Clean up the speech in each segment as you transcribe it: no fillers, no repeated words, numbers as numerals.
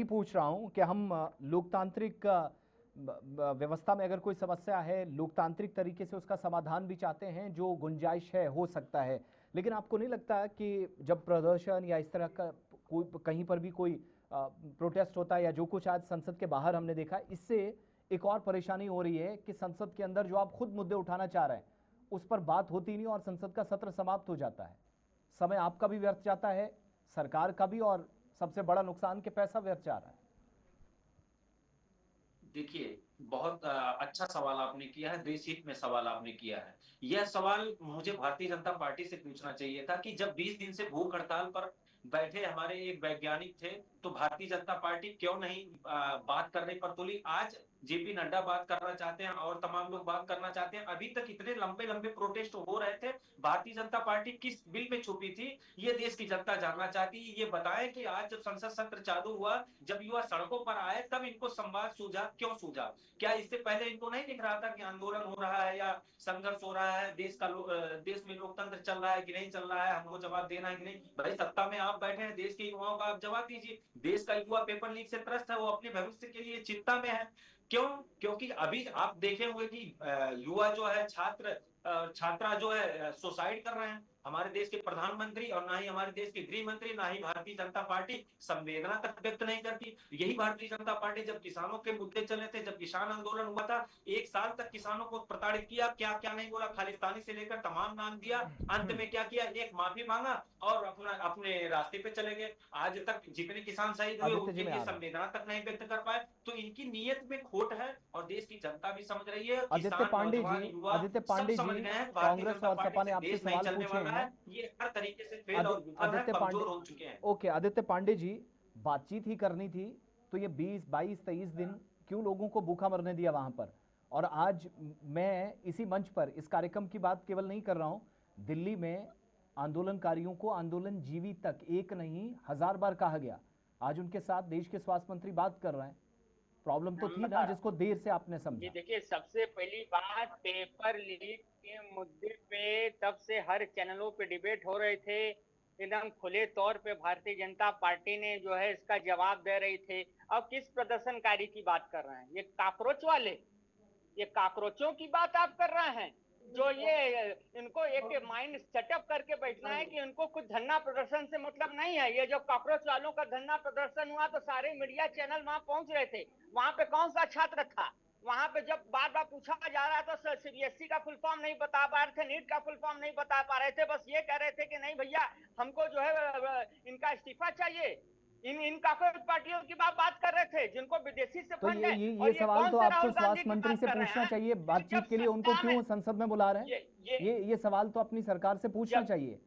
पूछ रहा हूं कि हम लोकतांत्रिक व्यवस्था में अगर कोई समस्या है, लोकतांत्रिक तरीके से उसका समाधान भी चाहते हैं, जो गुंजाइश है हो सकता है। लेकिन आपको नहीं लगता कि जब प्रदर्शन या इस तरह का कोई कहीं पर भी कोई प्रोटेस्ट होता है या जो कुछ आज संसद के बाहर हमने देखा, इससे एक और परेशानी हो रही है कि संसद के अंदर जो आप खुद मुद्दे उठाना चाह रहे हैं उस पर बात होती नहीं और संसद का सत्र समाप्त हो जाता है। समय आपका भी व्यर्थ जाता है, सरकार का भी, और सबसे बड़ा नुकसान के पैसा व्यर्थ जा रहा है। देखिए, बहुत अच्छा सवाल आपने किया है, देश हित में सवाल आपने किया है। यह सवाल मुझे भारतीय जनता पार्टी से पूछना चाहिए था कि जब 20 दिन से भूख हड़ताल पर बैठे हमारे एक वैज्ञानिक थे, तो भारतीय जनता पार्टी क्यों नहीं बात करने पर तुली। आज जेपी नड्डा बात करना चाहते हैं और तमाम लोग बात करना चाहते हैं। अभी तक इतने लंबे लंबे प्रोटेस्ट हो रहे थे, भारतीय जनता पार्टी किस बिल में छुपी थी, ये देश की जनता जानना चाहती है। ये बताएं कि आज जब संसद सत्र चालू हुआ, जब युवा सड़कों पर आए, तब इनको संवाद सूझा, क्यों सूझा? क्या इससे पहले इनको नहीं दिख रहा था कि आंदोलन हो रहा है या संघर्ष हो रहा है, देश में लोकतंत्र चल रहा है कि नहीं चल रहा है, हमको जवाब देना है कि नहीं? भाई, सत्ता में आप बैठे हैं, देश के युवाओं का आप जवाब दीजिए। देश का युवा पेपर लीक से त्रस्त है, वो अपने भविष्य के लिए चिंता में है। क्यों? क्योंकि अभी आप देखे होंगे कि युवा जो है, छात्रा जो है, सुसाइड कर रहे हैं। हमारे देश के प्रधानमंत्री और ना ही हमारे देश के गृह मंत्री, ना ही भारतीय जनता पार्टी संवेदना तक व्यक्त नहीं करती। यही भारतीय जनता पार्टी जब किसानों के मुद्दे चले थे, जब किसान आंदोलन हुआ था, एक साल तक किसानों को प्रताड़ित किया, क्या क्या नहीं बोला, खालिस्तानी से लेकर तमाम नाम दिया। अंत में क्या किया? एक माफी मांगा और अपने रास्ते पे चले गए। आज तक जितने किसान शहीद हुए आदित्य जी उनके मैं लिए आ रहा हूं। संवेदना तक नहीं व्यक्त कर पाए। तो इनकी नीयत में खोट है और देश की जनता भी समझ रही है, आदित्य किसान, पांडे जी, नौजवान, युवा आदित्य सब पांडे जी, समझ गए हैं, भारतीय कांग्रेस जनता और पार्टी सपा ने से आपसे देश नहीं सवाल चलने पूछे वाला हैं। है। ये हर तरीके से फेल और विफल है, आदित्य पांडे, कमजोर हो चुके हैं। ओके आदित्य पांडे जी, बातचीत ही करनी थी तो ये 20 22 23 दिन क्यों लोगों को भूखा मरने दिया वहां पर? और आज मैं इसी मंच पर इस कार्यक्रम की बात केवल नहीं कर रहा हूं, दिल्ली में आंदोलनकारियों को आंदोलन जीवी तक एक नहीं 1000 बार कहा गया। आज उनके साथ देश के स्वास्थ्य मंत्री बात कर रहे हैं। प्रॉब्लम तो हम थी ना, बता रहा जिसको देर से आपने हूँ। ये समझा। देखिए, सबसे पहली बात, पेपर लीक के मुद्दे पे तब से हर चैनलों पे डिबेट हो रहे थे। एकदम खुले तौर पे भारतीय जनता पार्टी ने जो है इसका जवाब दे रही थी। अब किस प्रदर्शनकारी की बात कर रहे हैं? ये कॉकरोच वाले, ये कॉकरोचों की बात आप कर रहे हैं? जो ये इनको एक माइंड सेटअप करके बैठना है कि उनको कुछ धरना प्रदर्शन से मतलब नहीं है। ये जो कॉकरोच वालों का धरना प्रदर्शन हुआ तो सारे मीडिया चैनल वहां पहुंच रहे थे। वहां पे कौन सा छात्र था? वहां पे जब बार बार पूछा जा रहा था तो सीबीएसई का फुल फॉर्म नहीं बता पा रहे थे, नीट का फुल फॉर्म नहीं बता पा रहे थे। बस ये कह रहे थे कि नहीं भैया, हमको जो है इनका इस्तीफा चाहिए। इन कॉकरोच पार्टियों की बात कर रहे थे जिनको विदेशी से तो फंड ये है। ये ये और ये सवाल कौन तो से आपको राहुल गांधी स्वास्थ्य की मंत्री बात से कर रहे पूछना हैं? चाहिए, फिर जब बातचीत के लिए उनको सत्ता में क्यों संसद में बुला रहे हैं। ये ये सवाल तो अपनी सरकार से पूछना जब चाहिए।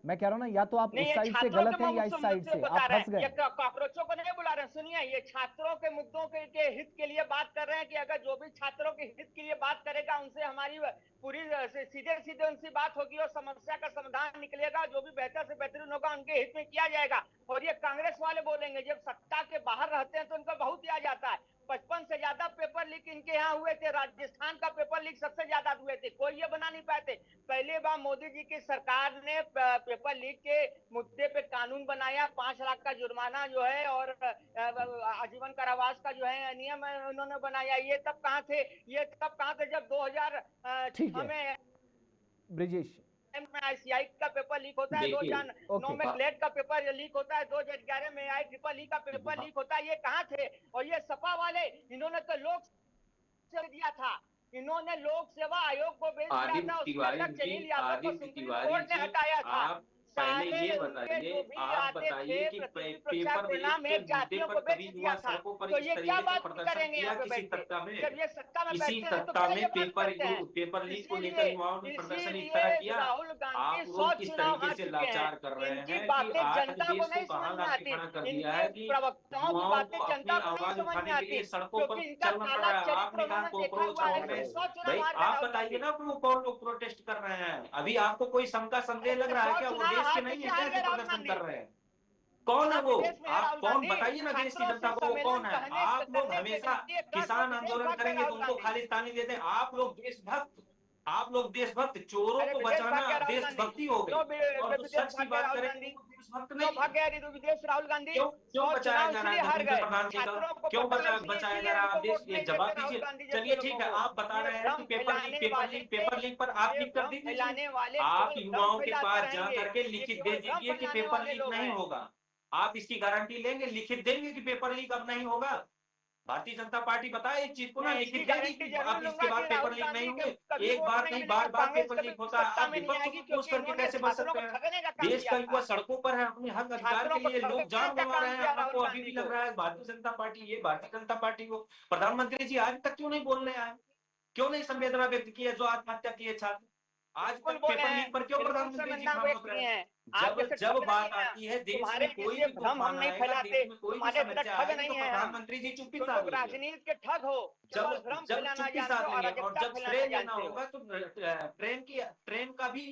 मैं कह रहा हूं ना, या तो आप नहीं, उस ये साइड से छात्रों के गलत हैं या इस साइड मुद्दे से बता आप रहे फंस हैं, गए ये हैं। कॉकरोचों को नहीं बुला रहे हैं। सुनिए, ये छात्रों के मुद्दों के हित के लिए बात कर रहे हैं कि अगर जो भी छात्रों के हित के लिए बात करेगा उनसे हमारी पूरी सीधे सीधे उनसे बात होगी और समस्या का समाधान निकलेगा। जो भी बेहतर से बेहतरीन होगा उनके हित में किया जाएगा। और ये कांग्रेस वाले बोलेंगे, जब सत्ता के बाहर रहते हैं तो उनको बहुत याद आता है। 55 से ज्यादा पेपर लीक इनके यहाँ हुए थे। राजस्थान का पेपर लीक सबसे ज्यादा हुए थे, कोई ये बना नहीं पाए थे। पहले बार मोदी जी की सरकार ने पेपर लीक के मुद्दे पे कानून बनाया। 5 लाख का जुर्माना जो है और आजीवन कारावास का जो है नियम उन्होंने बनाया। ये तब कहाँ थे? ये तब कहाँ थे जब ठीक 2006 है में ब्रिजेश। आईसीआई का पेपर लीक होता है, देखिए, 2009 ओके। में क्लेट का पेपर लीक होता है, 2011 में आई ट्रिपल ई का पेपर लीक होता है। ये कहाँ थे? और ये सपा वाले, इन्होंने तो लोक सेवा दिया था। इन्होंने लोक सेवा आयोग को भेज दिया था, उसके अध्यक्ष अनिल यादव को आदित्य सुप्रीम तिवारी कोर्ट ने जी, हटाया था। आप पहले सारे ये उनके बताइए, जो भी आप आते थे बताइए कि प्रतियोगी परीक्षा पेपर लीक परिणाम के एक मुद्दे जातियों पर को कभी बेच दिया युवा था। सड़कों पर तो इस ये क्या तरीके से बात प्रदर्शन करेंगे यहाँ किया पे किसी बैठ के? सत्ता में? जब ये सत्ता में किसी बैठते हैं तो सत्ता क्या में ये बात पेपर करते हैं? पेपर लीक को इसीलिए लेकर युवाओं ने प्रदर्शन इस इसीलिए तरह किया। राहुल गांधी आप 100 लोग किस चुनाव तरीके हार से चुके हैं। लाचार कर रहे इनकी हैं कि बातें आज जनता को देश को नहीं समझ कहां में लाके आती। खड़ा कर दिया इनके है कि प्रवक्ताओं की युवाओं बातें को अपनी जनता को नहीं आवाज समझ में उठाने के आती, लिए सड़कों पर क्योंकि इनका चलना पड़ काला रहा है। चरित्र आपने कहा उन्होंने देखा कॉकरोच हुआ है। फिर कांग्रेस। 100 चुनाव भाई, हार गए आप राहुल बताइए गांधी। ना, वो कौन लोग प्रोटेस्ट कर रहे हैं? अभी आपको कोई शंका संदेह लग अरे रहा है 100 क्या? वो चुनाव देश के हार नहीं कैसे है हार क्या गए जो राहुल प्रदर्शन गांधी? कर रहे हैं? कौन है कहाँ वो? विदेश में है आप राहुल कौन गांधी? बताइए ना, देश की छात्रों जनता से को वो सम्मेलन कौन है? कहने आप लोग करने के हमेशा लिए कहा तो किसान विदेश आंदोलन भाग गए करेंगे तो राहुल उनको गांधी। खालिस्तानी देते हैं। आप लोग देशभक्त, आप लोग देशभक्त, चोरों अरे को विदेश भाग गया बचाना राहुल गांधी, देशभक्ति हो गई, क्यों और जो विदेश सच की भाग गया बात राहुल करेंगे गांधी, वो देशभक्त क्यों नहीं भाग है। गया विदेश राहुल गांधी? क्यों और बचाया चुनाव जा रहा है इसलिए हार धर्मेंद्र गए, प्रधान जी का? छात्रों को क्यों पकड़ ले बचाया जा इसलिए रहा है? इनको आप वोट देश, ये नहीं जवाब देते राहुल दीजिए। गांधी जैसे चलिए ठीक लोगों है, को। आप बता ये रहे हैं कि भ्रम फैलाने वाले पेपर लीक पर आप ये लिख कर भ्रम दे दीजिए। फैलाने वाले आप केवल भ्रम युवाओं के फैलाते पास जा रहेंगे, करके ये लिखित दे केवल भ्रम दीजिए कि फैलाने पेपर वाले लीक लोग नहीं हैं। होगा। आप इसकी गारंटी लेंगे, लिखित देंगे कि पेपर लीक अब नहीं होगा? भारतीय जनता पार्टी बताए इस चीज को ना, मैं इसकी लिखित देगी गारंटी कि जरूर अब इसके लूंगा बाद कि पेपर राहुल लीक नहीं गांधी के होंगे। कभी एक वोट बार नहीं नहीं, मिलेगा, बार बार कांग्रेस पेपर कभी लीक होता है, सत्ता आप में नहीं विपक्ष आएगी, को पूछ क्योंकि करके इन्होंने कैसे बच छात्रों सकते को हैं? ठगने का काम देश किया का था। युवा सड़कों पर है, अपने हक अधिकार छात्रों के को लिए लोग ठगने जान का गंवा काम रहे हैं। किया आपको राहुल अभी भी गांधी लग को। रहा है भारतीय जनता पार्टी, ये भारतीय जनता पार्टी को प्रधानमंत्री जी आज तक क्यों नहीं बोलने आए? क्यों नहीं संवेदना व्यक्त की है जो आत्महत्या किए छात्र? आज बिल्कुल तक बोले पेपर हैं, लीक पर क्यों बिल्कुल प्रधानमंत्री जी संवेदना व्यक्त खामोश रहे? किए हैं। आप जब जैसे जब ठग नहीं बात है ना, आती है देश तुम्हारे में कोई जैसे भी भ्रम हम तूफान नहीं आएगा, फैलाते, देश में कोई भी तुम्हारे तरह समस्या ठग आएगी, तो नहीं है हम। प्रधानमंत्री जी चुप्पी तुम साध लोग लेंगे। राजनीति के ठग हो, जब केवल भ्रम जब फैलाना चुप्पी जानते साध हो, लेंगे और अराजकता जब श्रेय फैलाना लेना जानते हो। होगा तो ट्रेन का भी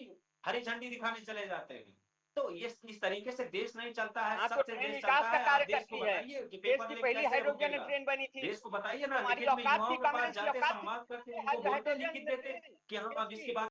हरी झंडी दिखाने चले जाते हैं। तो ये इस तरीके से देश नहीं चलता है, हाँ, तो सच से ट्रेन देश विकास चलता का है। कार्य आप देश को करती है। बताइए कि देश पेपर की लीक पहली कैसे हाइड्रोजन रुकेगा। ट्रेन बनी थी। देश को बताइए ना, तुम्हारी लिखित में औकात युवाओं थी के पास कांग्रेस की जाते, औकात थी संवाद करते, हाल उनको बोलते, हाइड्रोजन लिखित देते ट्रेन कि हम देश अब इसके की। बाद